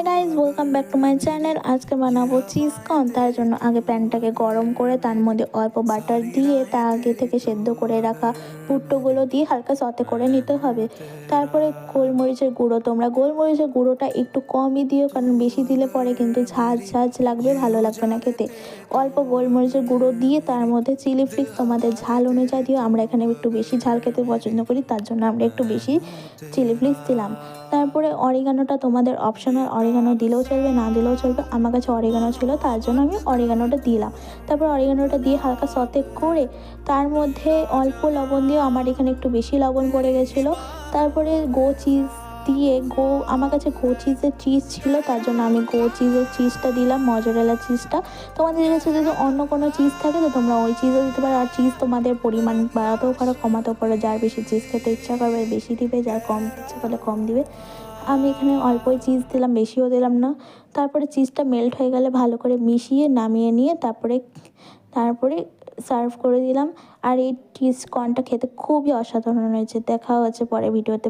Hi guys, welcome back to my channel. আজকে বানাবো cheese corn. তার জন্য আগে প্যানটাকে গরম করে তার মধ্যে অল্প বাটার দিয়ে তা আগে থেকে সেদ্ধ করে রাখা ভুট্টোগুলো দিয়ে হালকা সতে করে নিতে হবে। তারপরে গোলমরিচের গুঁড়ো, তোমরা গোলমরিচের গুঁড়োটা একটু কমই দিও, কারণ বেশি দিলে পরে কিন্তু ঝাঁঝ ঝাঁঝ লাগবে, ভালো লাগবে না খেতে। অল্প গোলমরিচের গুঁড়ো দিয়ে তার মধ্যে চিলি ফ্লেক্স তোমাদের ঝাল অনুযায়ী দিও। আমরা এখানে একটু বেশি ঝাল খেতে পছন্দ করি, তার জন্য আমরা একটু বেশি চিলি ফ্লেক্স দিলাম। তারপরে অরিগানোটা তোমাদের অপশনাল, অরিগানো দিলেও চলবে, না দিলেও চলবে। আমার কাছে অরিগানো ছিল, তার জন্য আমি অরিগানোটা দিলাম। তারপর অরিগানোটা দিয়ে হালকা সতে করে তার মধ্যে অল্প লবণ দিয়ে, আমার এখানে একটু বেশি লবণ পড়ে গেছিলো। তারপরে চিজ দিয়ে আমার কাছে চিজের চিজ ছিল, তার জন্য আমি চিজের চিজটা দিলাম, মজরেলা চিজটা। তোমাদের কাছে যদি অন্য কোনো চিজ থাকে তো তোমরা ওই চিজও দিতে পারো। আর চিজ তোমাদের পরিমাণ বাড়াতেও পারো, কমাতেও পারো। যার বেশি চিজ খেতে ইচ্ছা করবে বেশি দিবে, যার কম ইচ্ছা করলে কম দিবে। আমি এখানে অল্পই চিজ দিলাম, বেশিও দিলাম না। তারপরে চিজটা মেল্ট হয়ে গেলে ভালো করে মিশিয়ে নামিয়ে নিয়ে তারপরে সার্ভ করে দিলাম। আর এই চিজ কর্নটা খেতে খুবই অসাধারণ হয়েছে। দেখা হচ্ছে পরে ভিডিওতে।